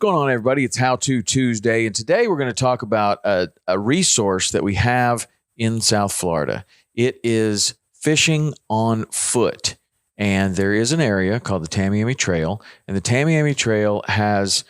going on, everybody? It's How To Tuesday, and today we're going to talk about a resource that we have in South Florida. It is fishing on foot, and there is an area called the Tamiami Trail, and the Tamiami Trail has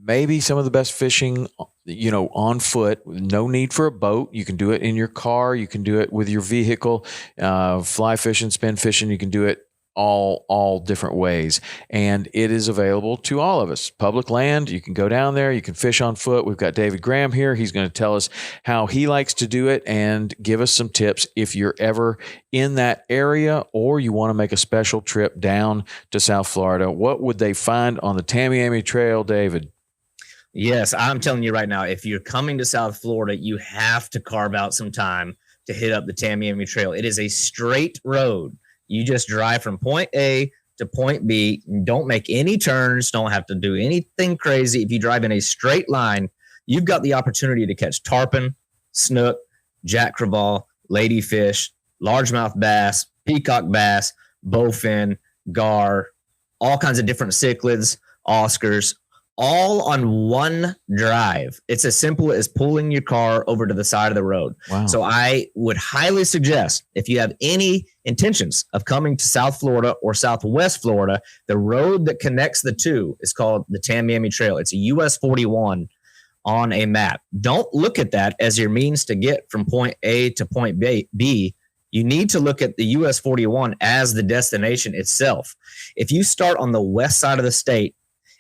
maybe some of the best fishing, on foot, with no need for a boat. You can do it in your car. You can do it with your vehicle, fly fishing, spin fishing. You can do it all different ways, and it is available to all of us. Public land, you can go down there, you can fish on foot. We've got David Graham here. He's going to tell us how he likes to do it and give us some tips if you're ever in that area or you want to make a special trip down to South Florida. What would they find on the Tamiami Trail, David? Yes, I'm telling you right now, if you're coming to South Florida, you have to carve out some time to hit up the Tamiami Trail. It is a straight road. You just drive from point A to point B. Don't make any turns. Don't have to do anything crazy. If you drive in a straight line, you've got the opportunity to catch tarpon, snook, jack crevalle, ladyfish, largemouth bass, peacock bass, bowfin, gar, all kinds of different cichlids, oscars, all on one drive. It's as simple as pulling your car over to the side of the road. Wow. So I would highly suggest, if you have any intentions of coming to South Florida or Southwest Florida, the road that connects the two is called the Tamiami Trail. It's a US 41 on a map. Don't look at that as your means to get from point A to point B. You need to look at the US 41 as the destination itself. If you start on the west side of the state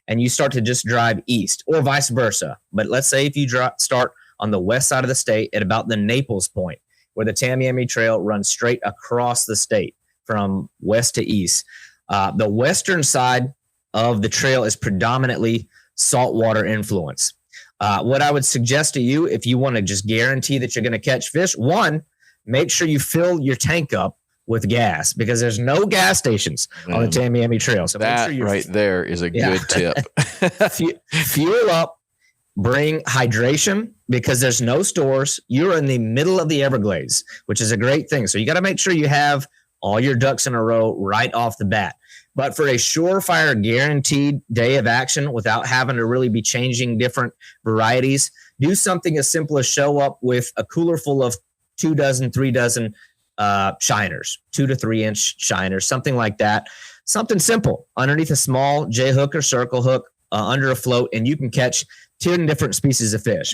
and you start to just drive east, or vice versa. But let's say if you start on the west side of the state at about the Naples point, where the Tamiami Trail runs straight across the state from west to east. The western side of the trail is predominantly saltwater influence. What I would suggest to you, if you want to just guarantee that you're going to catch fish, one, make sure you fill your tank up with gas, because there's no gas stations on the Tamiami Trail. So that make sure right there is a good tip. Fuel up, bring hydration, because there's no stores. You're in the middle of the Everglades, which is a great thing. So you got to make sure you have all your ducks in a row right off the bat. But for a surefire guaranteed day of action without having to really be changing different varieties, do something as simple as show up with a cooler full of 2 dozen, 3 dozen shiners, 2 to 3 inch shiners, something like that. Something simple underneath a small J hook or circle hook under a float, and you can catch 10 different species of fish.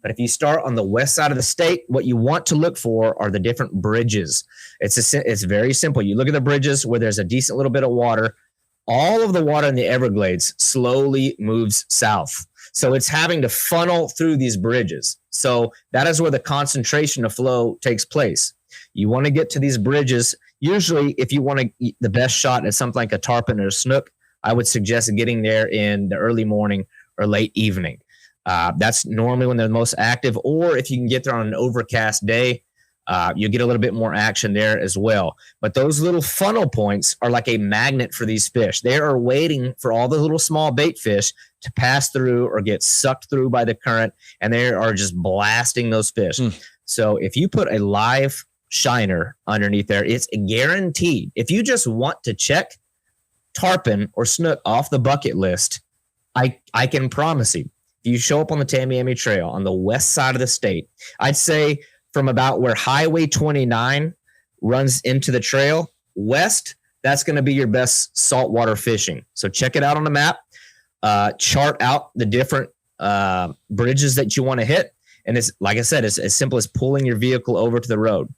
But if you start on the west side of the state, what you want to look for are the different bridges. It's very simple. You look at the bridges where there's a decent little bit of water. All of the water in the Everglades slowly moves south. So it's having to funnel through these bridges. So that is where the concentration of flow takes place. You want to get to these bridges. Usually, if you want to the best shot at something like a tarpon or a snook, I would suggest getting there in the early morning or late evening. That's normally when they're most active. Or if you can get there on an overcast day, you'll get a little bit more action there as well. But those little funnel points are like a magnet for these fish. They are waiting for all the little small bait fish to pass through or get sucked through by the current, and they are just blasting those fish. So if you put a live shiner underneath there, it's guaranteed. If you just want to check tarpon or snook off the bucket list, I can promise you, if you show up on the Tamiami Trail on the west side of the state, I'd say from about where Highway 29 runs into the trail west, that's going to be your best saltwater fishing. So check it out on the map, chart out the different bridges that you want to hit. And it's, like I said, it's as simple as pulling your vehicle over to the road.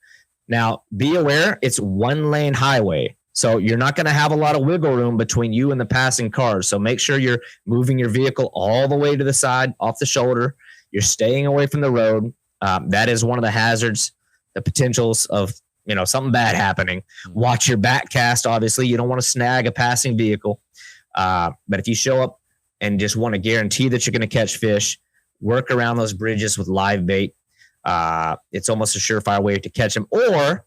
Now, be aware, it's 1-lane highway. So you're not going to have a lot of wiggle room between you and the passing cars. So make sure you're moving your vehicle all the way to the side, off the shoulder. You're staying away from the road. That is one of the hazards, the potentials of, something bad happening. Watch your back cast, obviously. You don't want to snag a passing vehicle. But if you show up and just want to guarantee that you're going to catch fish, work around those bridges with live bait. It's almost a surefire way to catch them. Or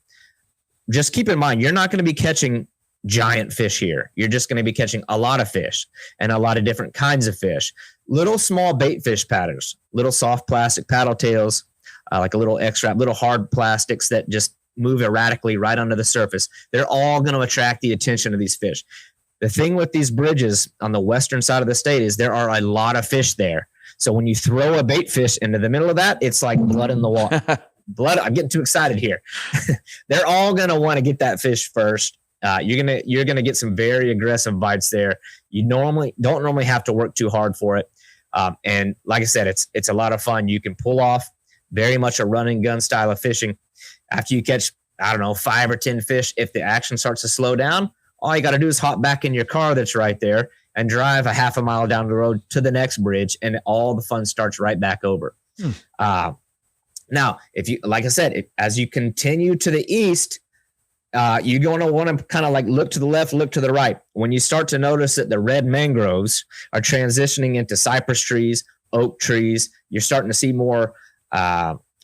just keep in mind, you're not going to be catching giant fish here. You're just going to be catching a lot of fish and a lot of different kinds of fish. Little small bait fish patterns, little soft plastic paddle tails, like a little X-Wrap, little hard plastics that just move erratically right under the surface. They're all going to attract the attention of these fish. The thing with these bridges on the western side of the state is there are a lot of fish there. So when you throw a bait fish into the middle of that, it's like blood in the water. I'm getting too excited here. They're all going to want to get that fish first. You're gonna get some very aggressive bites there. You don't normally have to work too hard for it. And like I said, it's a lot of fun. You can pull off very much a run and gun style of fishing. After you catch, 5 or 10 fish, if the action starts to slow down, all you got to do is hop back in your car that's right there and drive a half a mile down the road to the next bridge, and all the fun starts right back over. Now, like I said, as you continue to the east, you're going to want to kind of like look to the left, look to the right. When you start to notice that the red mangroves are transitioning into cypress trees, oak trees, you're starting to see more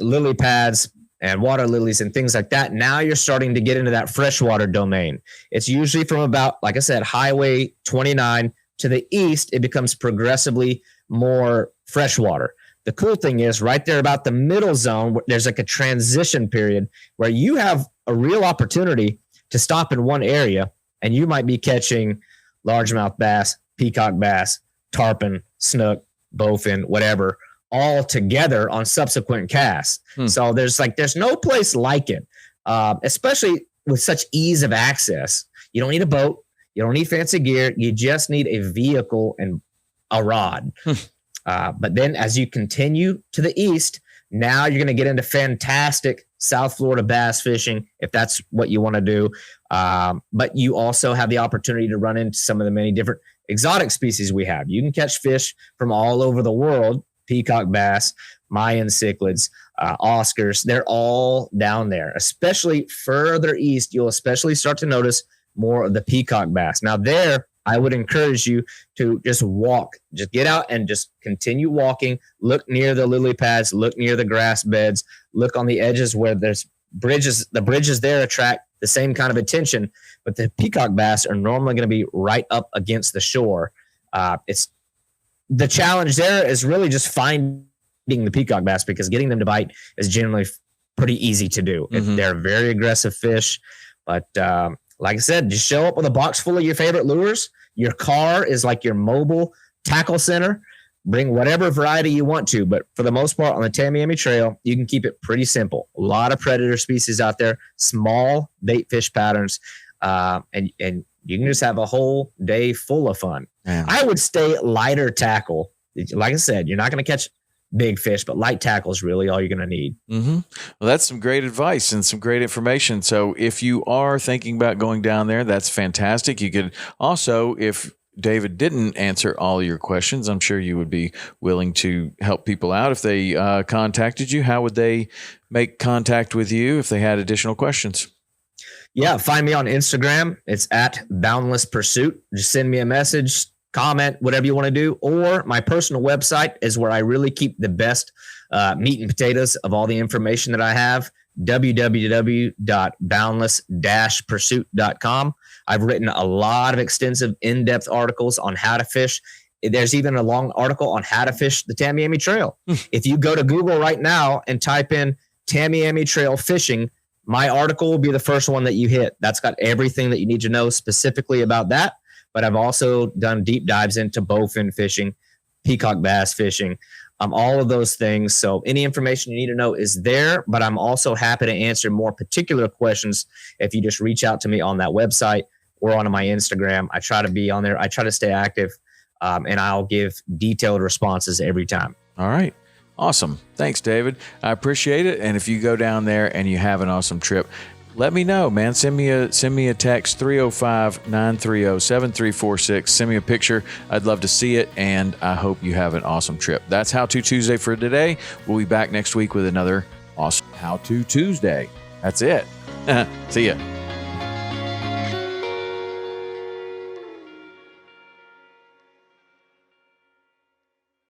lily pads and water lilies and things like that. Now you're starting to get into that freshwater domain. It's usually from about, like I said, Highway 29 to the east, it becomes progressively more freshwater. The cool thing is right there about the middle zone, there's like a transition period where you have a real opportunity to stop in one area, and you might be catching largemouth bass, peacock bass, tarpon, snook, bowfin, whatever, all together on subsequent casts. So there's no place like it, especially with such ease of access. You don't need a boat. You don't need fancy gear. You just need a vehicle and a rod. But then as you continue to the east, now you're going to get into fantastic South Florida bass fishing, if that's what you want to do. But you also have the opportunity to run into some of the many different exotic species we have. You can catch fish from all over the world, peacock bass, Mayan cichlids, Oscars. They're all down there. Especially further east, you'll especially start to notice more of the peacock bass. Now there, I would encourage you to just walk. Just get out and just continue walking. Look near the lily pads. Look near the grass beds. Look on the edges where there's bridges. The bridges there attract the same kind of attention, but the peacock bass are normally going to be right up against the shore. It's the challenge there is really just finding the peacock bass, because getting them to bite is generally pretty easy to do. They're very aggressive fish, but like I said, just show up with a box full of your favorite lures. Your car is like your mobile tackle center. Bring whatever variety you want to, but for the most part on the Tamiami Trail, you can keep it pretty simple. A lot of predator species out there, small bait fish patterns, and you can just have a whole day full of fun. Man. I would stay lighter tackle. Like I said, you're not going to catch big fish, but light tackle is really all you're going to need. Well, that's some great advice and some great information. So if you are thinking about going down there, that's fantastic. You could also, if David didn't answer all your questions, I'm sure you would be willing to help people out. If they contacted you, how would they make contact with you if they had additional questions? Yeah, find me on Instagram. It's at Boundless Pursuit. Just send me a message, comment, whatever you want to do. Or my personal website is where I really keep the best meat and potatoes of all the information that I have, www.boundless-pursuit.com. I've written a lot of extensive in-depth articles on how to fish. There's even a long article on how to fish the Tamiami Trail. If you go to Google right now and type in Tamiami Trail fishing, my article will be the first one that you hit. That's got everything that you need to know specifically about that. But I've also done deep dives into bowfin fishing, peacock bass fishing, all of those things. So any information you need to know is there, but I'm also happy to answer more particular questions if you just reach out to me on that website or on my Instagram. I try to be on there. I try to stay active, and I'll give detailed responses every time. All right. Awesome. Thanks, David. I appreciate it. And if you go down there and you have an awesome trip, let me know, man. Send me a text, 305-930-7346. Send me a picture. I'd love to see it, and I hope you have an awesome trip. That's How To Tuesday for today. We'll be back next week with another awesome How To Tuesday. That's it. See ya.